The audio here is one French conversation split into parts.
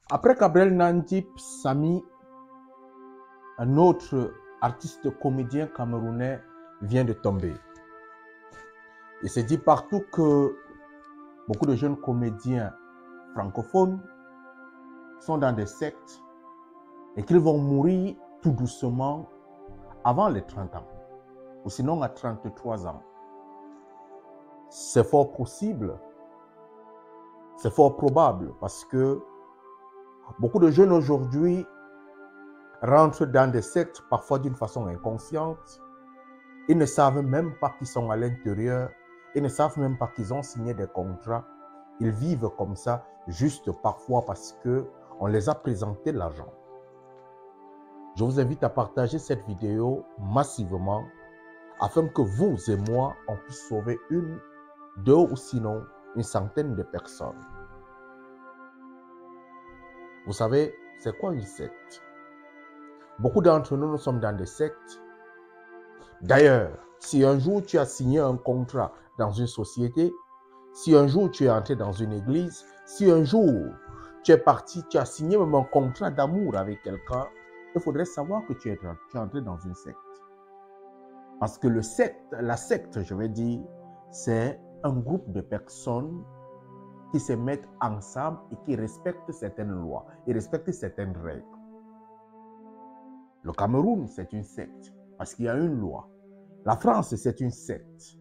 Après Gabriel Nandip, Samy, un autre artiste comédien camerounais vient de tomber. Il s'est dit partout que beaucoup de jeunes comédiens francophones sont dans des sectes et qu'ils vont mourir tout doucement avant les 30 ans, ou sinon à 33 ans. C'est fort possible, c'est fort probable, parce que beaucoup de jeunes aujourd'hui rentrent dans des sectes, parfois d'une façon inconsciente. Ils ne savent même pas qu'ils sont à l'intérieur, ils ne savent même pas qu'ils ont signé des contrats. Ils vivent comme ça, juste parfois parce qu'on les a présenté l'argent. Je vous invite à partager cette vidéo massivement afin que vous et moi, on puisse sauver une, deux ou sinon une centaine de personnes. Vous savez, c'est quoi une secte? Beaucoup d'entre nous sommes dans des sectes. D'ailleurs, si un jour tu as signé un contrat dans une société, si un jour tu es entré dans une église, si un jour tu es parti, tu as signé même un contrat d'amour avec quelqu'un, il faudrait savoir que tu es entré dans une secte. Parce que la secte, je vais dire, c'est un groupe de personnes qui se mettent ensemble et qui respectent certaines lois, et respectent certaines règles. Le Cameroun, c'est une secte, parce qu'il y a une loi. La France, c'est une secte.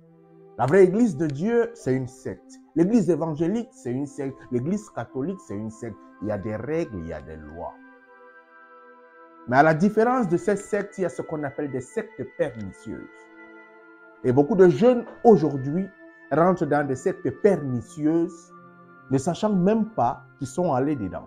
La vraie église de Dieu, c'est une secte. L'église évangélique, c'est une secte. L'église catholique, c'est une secte. Il y a des règles, il y a des lois. Mais à la différence de ces sectes, il y a ce qu'on appelle des sectes pernicieuses. Et beaucoup de jeunes aujourd'hui rentrent dans des sectes pernicieuses, ne sachant même pas qu'ils sont allés dedans.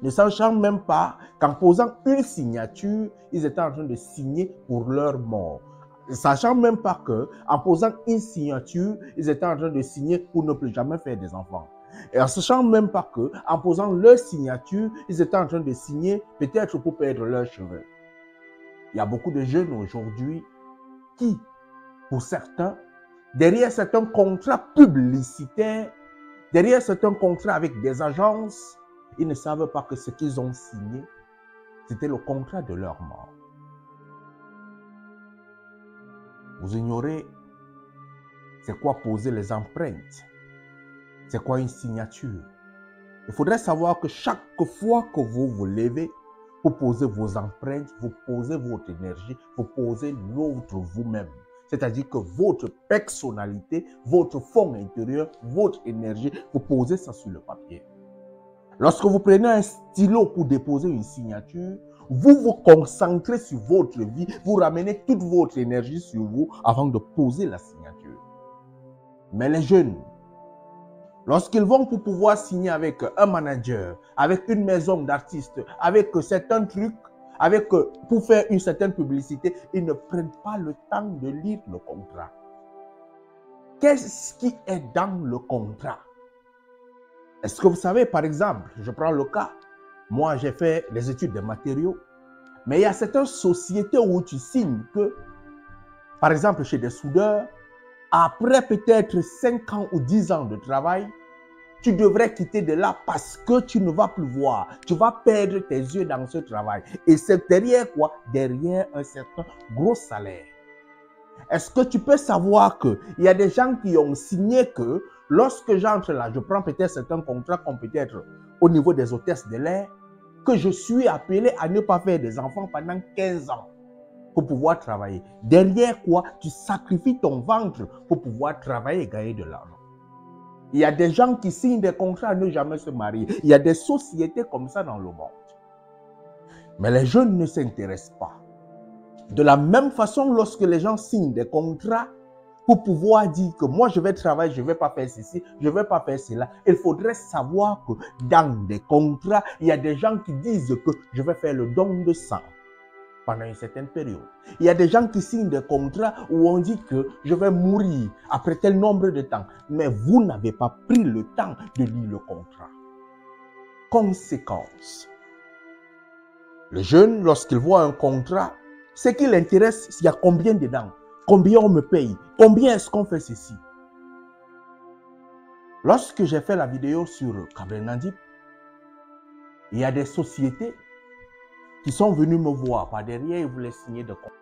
Ne sachant même pas qu'en posant une signature, ils étaient en train de signer pour leur mort. Ne sachant même pas qu'en posant une signature, ils étaient en train de signer pour ne plus jamais faire des enfants. Et en sachant même pas qu'en posant leur signature, ils étaient en train de signer peut-être pour perdre leurs cheveux. Il y a beaucoup de jeunes aujourd'hui qui, pour certains, derrière certains contrats publicitaires, derrière certains contrats avec des agences, ils ne savent pas que ce qu'ils ont signé, c'était le contrat de leur mort. Vous ignorez c'est quoi poser les empreintes, c'est quoi une signature. Il faudrait savoir que chaque fois que vous vous levez, vous posez vos empreintes, vous posez votre énergie, vous posez l'autre vous-même. C'est-à-dire que votre personnalité, votre fond intérieur, votre énergie, vous posez ça sur le papier. Lorsque vous prenez un stylo pour déposer une signature, vous vous concentrez sur votre vie, vous ramenez toute votre énergie sur vous avant de poser la signature. Mais les jeunes, lorsqu'ils vont pour pouvoir signer avec un manager, avec une maison d'artistes, avec certains trucs, pour faire une certaine publicité, ils ne prennent pas le temps de lire le contrat. Qu'est-ce qui est dans le contrat? Est-ce que vous savez, par exemple, je prends le cas, moi j'ai fait les études de matériaux, mais il y a certaines sociétés où tu signes que, par exemple chez des soudeurs, après peut-être 5 ans ou 10 ans de travail, tu devrais quitter de là parce que tu ne vas plus voir. Tu vas perdre tes yeux dans ce travail. Et c'est derrière quoi? Derrière un certain gros salaire. Est-ce que tu peux savoir qu'il y a des gens qui ont signé que lorsque j'entre là, je prends peut-être certains contrats comme peut-être au niveau des hôtesses de l'air, que je suis appelé à ne pas faire des enfants pendant 15 ans pour pouvoir travailler. Derrière quoi? Tu sacrifies ton ventre pour pouvoir travailler et gagner de l'argent. Il y a des gens qui signent des contrats à ne jamais se marier. Il y a des sociétés comme ça dans le monde. Mais les jeunes ne s'intéressent pas. De la même façon, lorsque les gens signent des contrats pour pouvoir dire que moi je vais travailler, je ne vais pas faire ceci, je ne vais pas faire cela, il faudrait savoir que dans des contrats, il y a des gens qui disent que je vais faire le don de sang pendant une certaine période. Il y a des gens qui signent des contrats où on dit que je vais mourir après tel nombre de temps. Mais vous n'avez pas pris le temps de lire le contrat. Conséquence. Le jeune, lorsqu'il voit un contrat, ce qui l'intéresse, il y a combien dedans? Combien on me paye? Combien est-ce qu'on fait ceci? Lorsque j'ai fait la vidéo sur Gabriel Nandip, Il y a des sociétés qui sont venues me voir par derrière et voulaient signer des contrats.